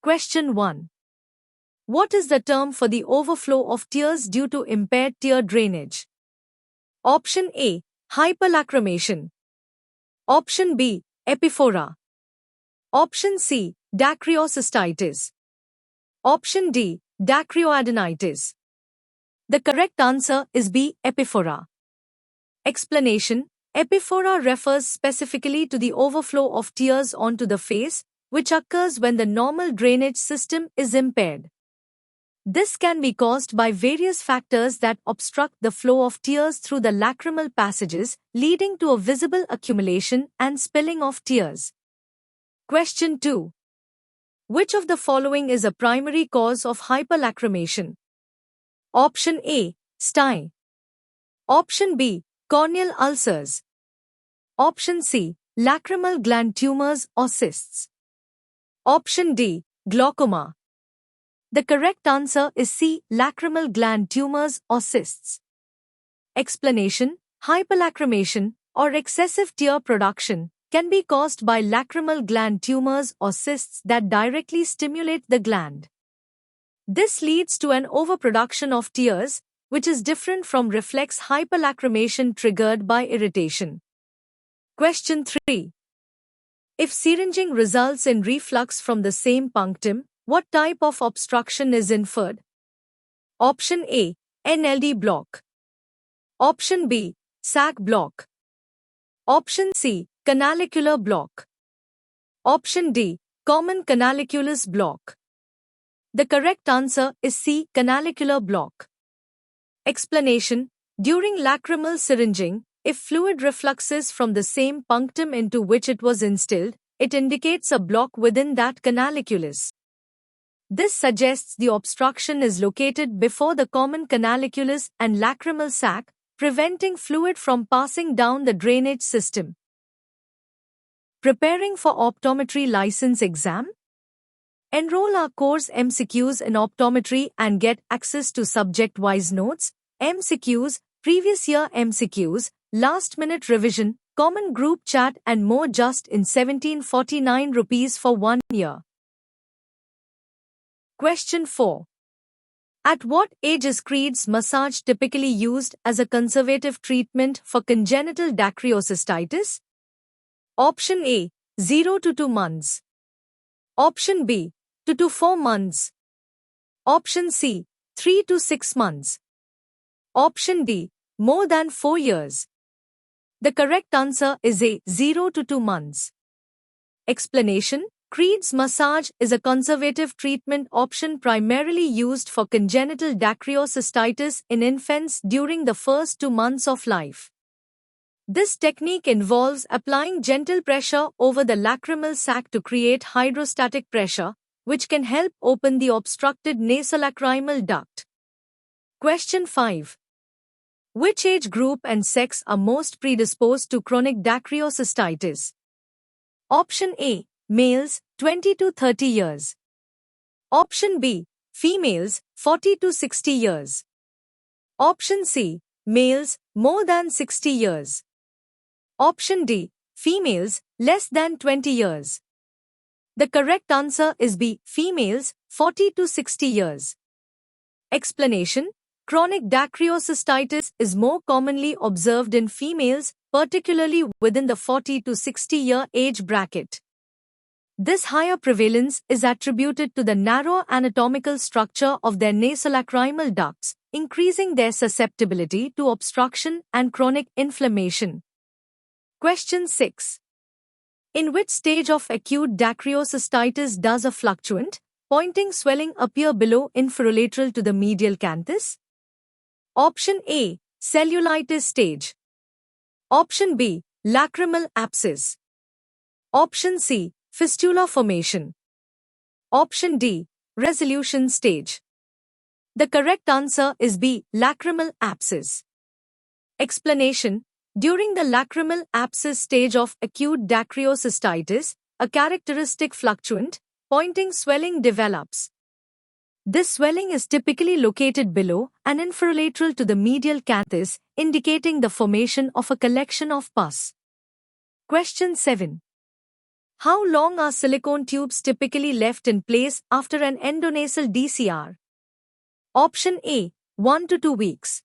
Question 1. What is the term for the overflow of tears due to impaired tear drainage? Option A. Hyperlacrimation. Option B. Epiphora. Option C. Dacryocystitis. Option D. Dacryoadenitis. The correct answer is B. Epiphora. Explanation. Epiphora refers specifically to the overflow of tears onto the face, which occurs when the normal drainage system is impaired. This can be caused by various factors that obstruct the flow of tears through the lacrimal passages, leading to a visible accumulation and spilling of tears. Question 2. Which of the following is a primary cause of hyperlacrimation? Option A. Stye. Option B. Corneal ulcers. Option C. Lacrimal gland tumors or cysts. Option D. Glaucoma. The correct answer is C. Lacrimal gland tumors or cysts. Explanation. Hyperlacrimation, or excessive tear production, can be caused by lacrimal gland tumors or cysts that directly stimulate the gland. This leads to an overproduction of tears, which is different from reflex hyperlacrimation triggered by irritation. Question 3. If syringing results in reflux from the same punctum, what type of obstruction is inferred? Option A. NLD block. Option B. sac block. Option C. Canalicular block. Option D. Common canaliculus block. The correct answer is C. Canalicular block. Explanation. During lacrimal syringing, if fluid refluxes from the same punctum into which it was instilled, it indicates a block within that canaliculus. This suggests the obstruction is located before the common canaliculus and lacrimal sac, preventing fluid from passing down the drainage system. Preparing for optometry license exam? Enroll our course MCQs in optometry and get access to subject-wise notes, MCQs, previous year MCQs, last-minute revision, common group chat and more just in 1749 rupees for 1 year. Question 4. At what age is Creed's massage typically used as a conservative treatment for congenital dacryocystitis? Option A. 0 to 2 months. Option B. 2 to 4 months. Option C. 3 to 6 months. Option D. More than 4 years. The correct answer is A. 0 to 2 months. Explanation. Creed's massage is a conservative treatment option primarily used for congenital dacryocystitis in infants during the first 2 months of life. This technique involves applying gentle pressure over the lacrimal sac to create hydrostatic pressure, which can help open the obstructed nasolacrimal duct. Question 5. Which age group and sex are most predisposed to chronic dacryocystitis? Option A. Males, 20 to 30 years. Option B. Females, 40 to 60 years. Option C. Males, more than 60 years. Option D. Females, less than 20 years. The correct answer is B. Females, 40 to 60 years. Explanation. Chronic dacryocystitis is more commonly observed in females, particularly within the 40 to 60 year age bracket. This higher prevalence is attributed to the narrow anatomical structure of their nasolacrimal ducts, increasing their susceptibility to obstruction and chronic inflammation. Question 6. In which stage of acute dacryocystitis does a fluctuant, pointing swelling appear below inferolateral to the medial canthus? Option A. Cellulitis stage. Option B. Lacrimal abscess. Option C. Fistula formation. Option D. Resolution stage. The correct answer is B. Lacrimal abscess. Explanation. During the lacrimal abscess stage of acute dacryocystitis, a characteristic fluctuant, pointing swelling develops. This swelling is typically located below and inferolateral to the medial canthus, indicating the formation of a collection of pus. Question 7. How long are silicone tubes typically left in place after an endonasal DCR? Option A, 1 to 2 weeks.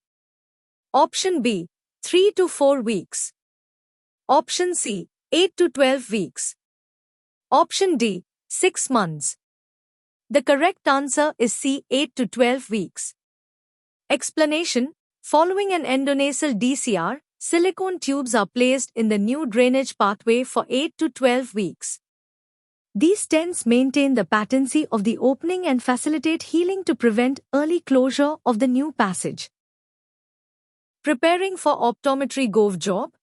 Option B, 3 to 4 weeks. Option C, 8 to 12 weeks. Option D, 6 months. The correct answer is C, 8 to 12 weeks. Explanation: following an endonasal DCR, silicone tubes are placed in the new drainage pathway for 8 to 12 weeks. These stents maintain the patency of the opening and facilitate healing to prevent early closure of the new passage. Preparing for optometry Gov Job?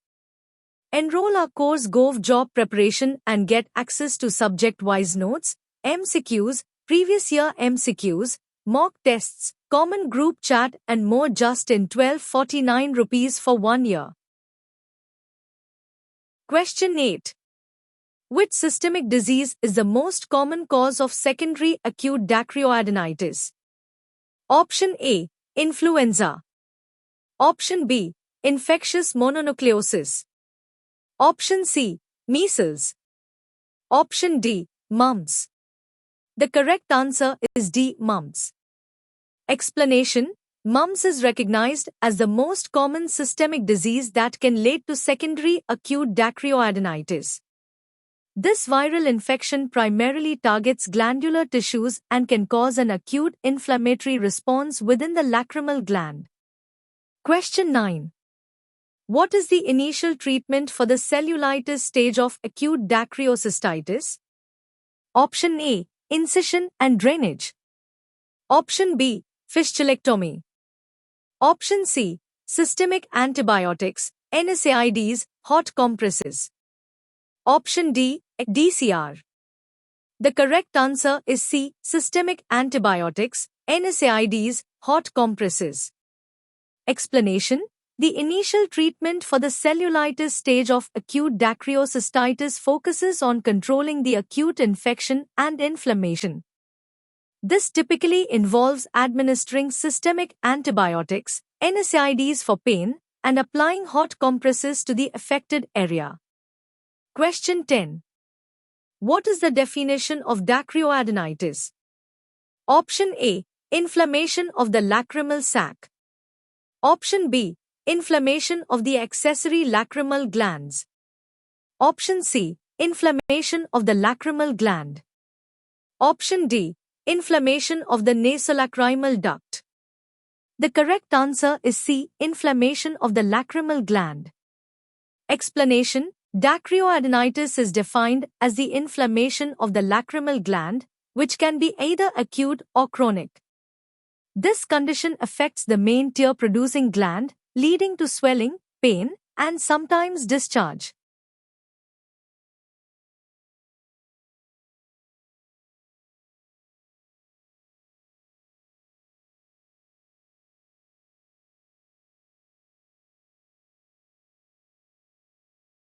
Enroll our course Gov Job Preparation and get access to subject-wise notes, MCQs, previous year MCQs, mock tests, common group chat and more just in 1249 rupees for 1 year. Question 8. Which systemic disease is the most common cause of secondary acute dacryoadenitis? Option A, influenza. Option B, infectious mononucleosis. Option C, measles. Option D, mumps. The correct answer is D, mumps. Explanation: mumps is recognized as the most common systemic disease that can lead to secondary acute dacryoadenitis. This viral infection primarily targets glandular tissues and can cause an acute inflammatory response within the lacrimal gland. Question 9. What is the initial treatment for the cellulitis stage of acute dacryocystitis? Option A, incision and drainage. Option B, fistulectomy. Option C, systemic antibiotics, NSAIDs, hot compresses. Option D, DCR. The correct answer is C, systemic antibiotics, NSAIDs, hot compresses. Explanation: the initial treatment for the cellulitis stage of acute dacryocystitis focuses on controlling the acute infection and inflammation. This typically involves administering systemic antibiotics, NSAIDs for pain, and applying hot compresses to the affected area. Question 10. What is the definition of dacryoadenitis? Option A, inflammation of the lacrimal sac. Option B, inflammation of the accessory lacrimal glands. Option C, inflammation of the lacrimal gland. Option D, inflammation of the nasolacrimal duct. The correct answer is C, inflammation of the lacrimal gland. Explanation: dacryoadenitis is defined as the inflammation of the lacrimal gland, which can be either acute or chronic. This condition affects the main tear-producing gland, leading to swelling, pain, and sometimes discharge.